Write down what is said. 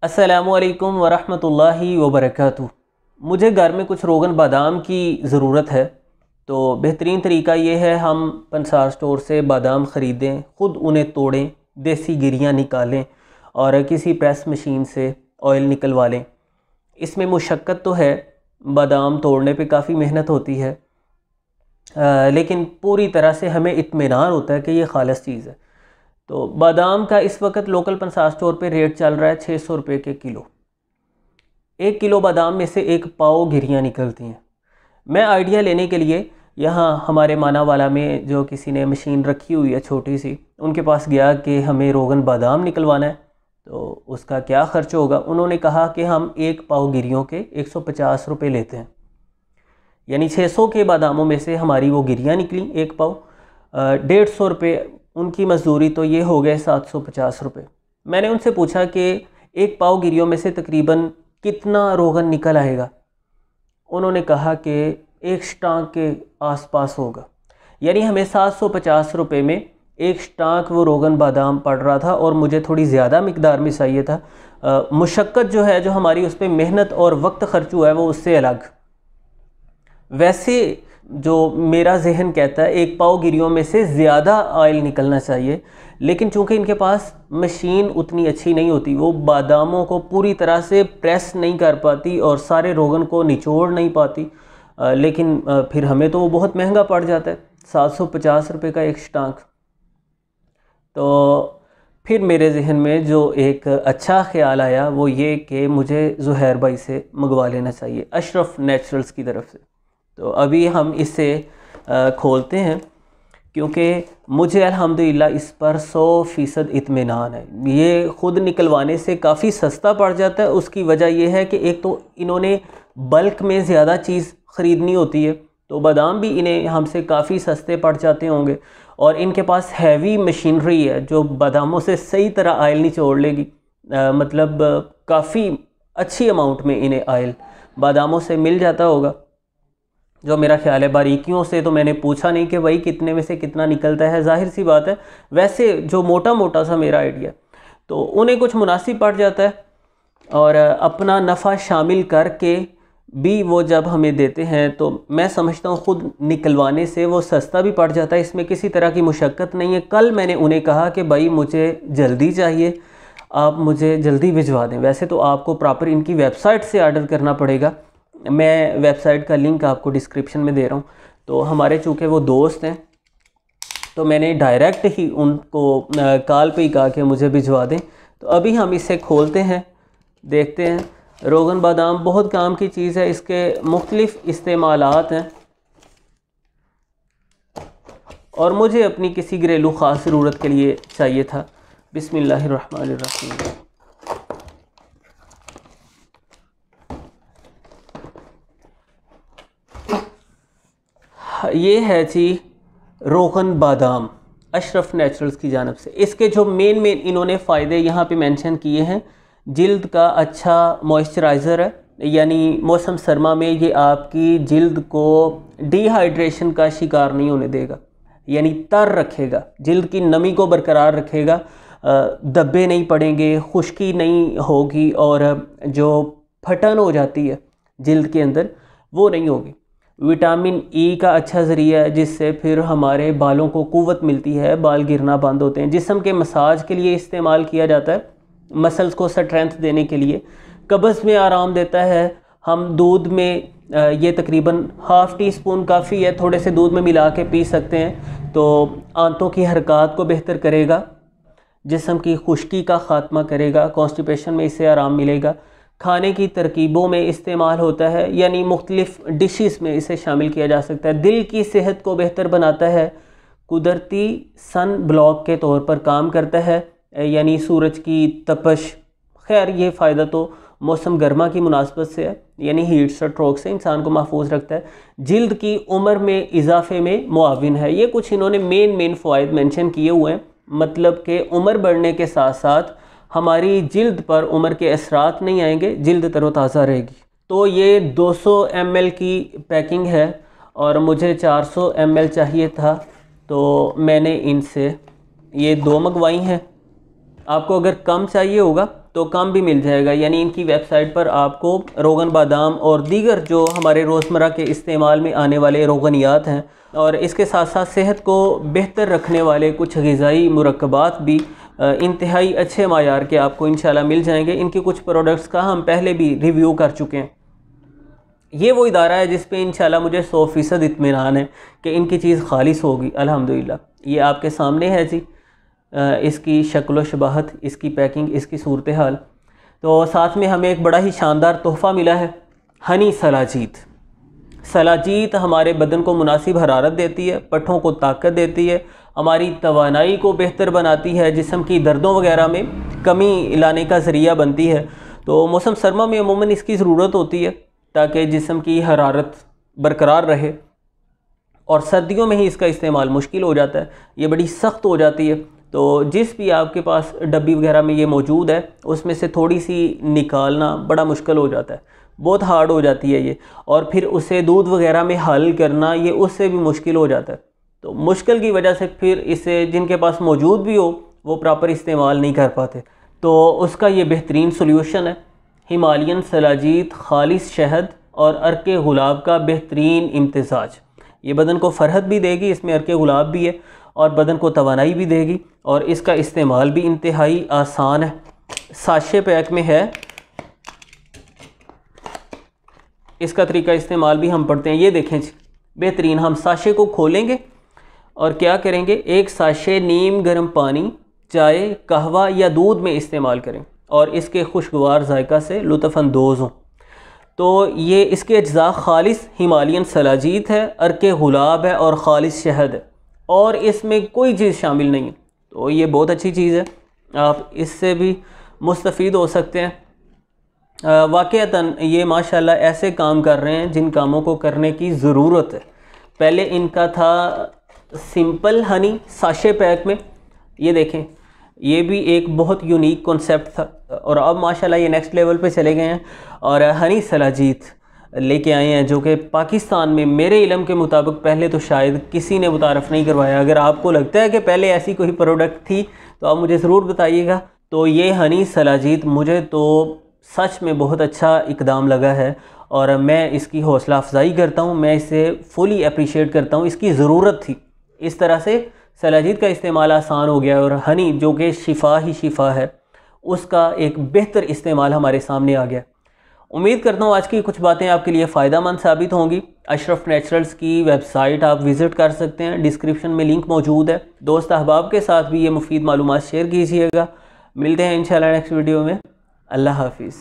अस्सलामुअलैकुम वरहमतुल्लाहि वबरकातुहू। मुझे घर में कुछ रोगन बादाम की ज़रूरत है, तो बेहतरीन तरीका ये है हम पंसार स्टोर से बादाम ख़रीदें, ख़ुद उन्हें तोड़ें, देसी गिरियाँ निकालें और किसी प्रेस मशीन से ऑयल निकलवा लें। इसमें मुशक्क़त तो है, बादाम तोड़ने पे काफ़ी मेहनत होती है, लेकिन पूरी तरह से हमें इत्मीनान होता है कि ये खालिस चीज़ है। तो बादाम का इस वक्त लोकल पंसार स्टोर पे रेट चल रहा है 600 रुपये के किलो। 1 किलो बादाम में से 1 पाव गिरियाँ निकलती हैं। मैं आइडिया लेने के लिए यहाँ हमारे मानावाला में जो किसी ने मशीन रखी हुई है छोटी सी, उनके पास गया कि हमें रोगन बादाम निकलवाना है, तो उसका क्या ख़र्च होगा। उन्होंने कहा कि हम 1 पाव गिरियों के 150 रुपये लेते हैं, यानी 600 के बादामों में से हमारी वो गिरियाँ निकली 1 पाव। 150 रुपये उनकी मजदूरी, तो ये हो गए 750 रुपये। मैंने उनसे पूछा कि 1 पाव गिरियों में से तकरीबन कितना रोगन निकल आएगा। उन्होंने कहा कि 1 स्टांक के आसपास होगा, यानी हमें 750 रुपये में 1 स्टांक वो रोगन बादाम पड़ रहा था और मुझे थोड़ी ज़्यादा मिकदार में चाहिए था। मुशक्क़त जो है, जो हमारी उस पर मेहनत और वक्त ख़र्च हुआ है, वो उससे अलग। वैसे जो मेरा जहन कहता है 1 पाव गिरियों में से ज़्यादा ऑयल निकलना चाहिए, लेकिन चूंकि इनके पास मशीन उतनी अच्छी नहीं होती, वो बादामों को पूरी तरह से प्रेस नहीं कर पाती और सारे रोगन को निचोड़ नहीं पाती, लेकिन फिर हमें तो वो बहुत महंगा पड़ जाता है, 750 रुपये का 1 स्टांक। तो फिर मेरे जहन में जो एक अच्छा ख्याल आया वो ये कि मुझे ज़ुहैर भाई से मंगवा लेना चाहिए, अशरफ नेचुरल्स की तरफ से। तो अभी हम इसे खोलते हैं, क्योंकि मुझे अल्हम्दुलिल्लाह इस पर 100% इत्मीनान है। ये ख़ुद निकलवाने से काफ़ी सस्ता पड़ जाता है। उसकी वजह यह है कि एक तो इन्होंने बल्क में ज़्यादा चीज़ ख़रीदनी होती है, तो बादाम भी इन्हें हमसे काफ़ी सस्ते पड़ जाते होंगे, और इनके पास हैवी मशीनरी है जो बादामों से सही तरह आयल निचोड़ लेगी। मतलब काफ़ी अच्छी अमाउंट में इन्हें आयल बादामों से मिल जाता होगा, जो मेरा ख्याल है। बारीकियों से तो मैंने पूछा नहीं कि भाई कितने में से कितना निकलता है, जाहिर सी बात है। वैसे जो मोटा मोटा सा मेरा आइडिया, तो उन्हें कुछ मुनासिब पड़ जाता है, और अपना नफ़ा शामिल करके भी वो जब हमें देते हैं, तो मैं समझता हूँ ख़ुद निकलवाने से वो सस्ता भी पड़ जाता है। इसमें किसी तरह की मुशक्क़त नहीं है। कल मैंने उन्हें कहा कि भाई मुझे जल्दी चाहिए, आप मुझे जल्दी भिजवा दें। वैसे तो आपको प्रॉपर इनकी वेबसाइट से आर्डर करना पड़ेगा, मैं वेबसाइट का लिंक आपको डिस्क्रिप्शन में दे रहा हूँ। तो हमारे चूँकि वो दोस्त हैं, तो मैंने डायरेक्ट ही उनको कॉल पे ही कहा कि मुझे भिजवा दें। तो अभी हम इसे खोलते हैं, देखते हैं। रोगन बादाम बहुत काम की चीज़ है, इसके मुख्तलिफ़ इस्तेमालात हैं, और मुझे अपनी किसी घरेलू ख़ास ज़रूरत के लिए चाहिए था। बिस्मिल्लाहिर्रहमानिर्रहीम। ये है जी रोगन बादाम अशरफ नेचुरल्स की जानब से। इसके जो मेन इन्होंने फ़ायदे यहाँ पे मेंशन किए हैं, जिल्द का अच्छा मॉइस्चराइज़र है, यानी मौसम सरमा में ये आपकी जिल्द को डिहाइड्रेशन का शिकार नहीं होने देगा, यानी तर रखेगा, जिल्द की नमी को बरकरार रखेगा, धब्बे नहीं पड़ेंगे, खुश्की नहीं होगी, और जो फटन हो जाती है जिल्द के अंदर वो नहीं होगी। विटामिन ई का अच्छा ज़रिया है, जिससे फिर हमारे बालों को क़ुव्वत मिलती है, बाल गिरना बंद होते हैं। जिस्म के मसाज के लिए इस्तेमाल किया जाता है, मसल्स को स्ट्रेंथ देने के लिए। कब्ज़ में आराम देता है। हम दूध में ये तकरीबन ½ टीस्पून काफ़ी है, थोड़े से दूध में मिला के पी सकते हैं, तो आंतों की हरकत को बेहतर करेगा, जिस्म की खुश्की का ख़ात्मा करेगा, कॉन्स्टिपेशन में इससे आराम मिलेगा। खाने की तरकीबों में इस्तेमाल होता है, यानी मुख्तलिफ़ डिशेस में इसे शामिल किया जा सकता है। दिल की सेहत को बेहतर बनाता है, कुदरती सन ब्लॉक के तौर पर काम करता है, यानी सूरज की तपश। खैर ये फ़ायदा तो मौसम गर्मा की मुनासबत से है, यानी हीट स्ट्रोक से इंसान को महफूज रखता है। जिल्द की उम्र में इजाफे में मुआविन है। ये कुछ इन्होंने मेन फ़वाइद मेंशन किए हुए हैं, मतलब कि उम्र बढ़ने के साथ साथ हमारी जिल्द पर उम्र के असरात नहीं आएंगे, जिल्द तरोताज़ा रहेगी। तो ये 200 ml की पैकिंग है, और मुझे 400 ml चाहिए था, तो मैंने इनसे ये 2 मंगवाई हैं। आपको अगर कम चाहिए होगा तो कम भी मिल जाएगा। यानी इनकी वेबसाइट पर आपको रोगन बादाम और दीगर जो हमारे रोज़मर्रा के इस्तेमाल में आने वाले रोगनियात हैं और इसके साथ साथ सेहत को बेहतर रखने वाले कुछ ग़िज़ाई मुरक्कबात भी इंतहाई अच्छे मायार के आपको इंशाल्लाह मिल जाएंगे। इनके कुछ प्रोडक्ट्स का हम पहले भी रिव्यू कर चुके हैं। ये वो इदारा है जिस पे इंशाल्लाह मुझे 100% इत्मीनान है कि इनकी चीज़ खालिस होगी अल्हम्दुलिल्लाह। ये आपके सामने है जी, इसकी शक्ल व शबाहत, इसकी पैकिंग, इसकी सूरत हाल। तो साथ में हमें एक बड़ा ही शानदार तोहफ़ा मिला है, हनी सलाजीत। सलाजीत हमारे बदन को मुनासिब हरारत देती है, पट्ठों को ताकत देती है, हमारी तवानाई को बेहतर बनाती है, जिस्म की दर्दों वगैरह में कमी लाने का ज़रिया बनती है। तो मौसम सरमा में अमूमन इसकी ज़रूरत होती है ताकि जिस्म की हरारत बरकरार रहे, और सर्दियों में ही इसका इस्तेमाल मुश्किल हो जाता है, ये बड़ी सख्त हो जाती है। तो जिस भी आपके पास डब्बी वगैरह में ये मौजूद है उसमें से थोड़ी सी निकालना बड़ा मुश्किल हो जाता है, बहुत हार्ड हो जाती है ये, और फिर उसे दूध वगैरह में हल करना ये उससे भी मुश्किल हो जाता है। तो मुश्किल की वजह से फिर इसे जिनके पास मौजूद भी हो वो प्रॉपर इस्तेमाल नहीं कर पाते। तो उसका ये बेहतरीन सोल्यूशन है, हिमालयन सलाजीत खालिस शहद और अर्के गुलाब का बेहतरीन इम्तिजाज। ये बदन को फ़रहत भी देगी, इसमें अर्के गुलाब भी है, और बदन को तवानाई भी देगी, और इसका इस्तेमाल भी इंतहाई आसान है। साशे पैक में है, इसका तरीका इस्तेमाल भी हम पढ़ते हैं। ये देखें जी, बेहतरीन। हम साशे को खोलेंगे और क्या करेंगे, एक साशे नीम गर्म पानी, चाय, कहवा या दूध में इस्तेमाल करें और इसके खुशगवार जायका से लुत्फ़अंदोज़ हों। तो ये इसके अज्जा खालिस हिमालयन सलाजीत है, अर्के गुलाब है और खालिस शहद है, और इसमें कोई चीज़ शामिल नहीं है। तो ये बहुत अच्छी चीज़ है, आप इससे भी मुस्तफ़ीद हो सकते हैं। वाक़अतन ये माशाल्लाह ऐसे काम कर रहे हैं जिन कामों को करने की ज़रूरत है। पहले इनका था सिंपल हनी साशे पैक में, ये देखें, ये भी एक बहुत यूनिक कॉन्सेप्ट था, और अब माशाल्लाह ये नेक्स्ट लेवल पे चले गए हैं और हनी सलाजीत लेके आए हैं, जो कि पाकिस्तान में मेरे इल्म के मुताबिक पहले तो शायद किसी ने मुतारफ़ नहीं करवाया। अगर आपको लगता है कि पहले ऐसी कोई प्रोडक्ट थी तो आप मुझे ज़रूर बताइएगा। तो ये हनी सलाजीत मुझे तो सच में बहुत अच्छा इकदाम लगा है, और मैं इसकी हौसला अफजाई करता हूँ, मैं इसे फुली अप्रिशिएट करता हूँ। इसकी ज़रूरत थी, इस तरह से सलाजीत का इस्तेमाल आसान हो गया, और हनी जो कि शिफा ही शिफा है उसका एक बेहतर इस्तेमाल हमारे सामने आ गया। उम्मीद करता हूँ आज की कुछ बातें आपके लिए फ़ायदा मंद साबित होंगी। अशरफ नेचुरल्स की वेबसाइट आप विज़िट कर सकते हैं, डिस्क्रिप्शन में लिंक मौजूद है। दोस्त अहबाब के साथ भी ये मुफीद मालूमात शेयर कीजिएगा। मिलते हैं इंशाल्लाह नेक्स्ट वीडियो में। अल्लाह हाफिज़।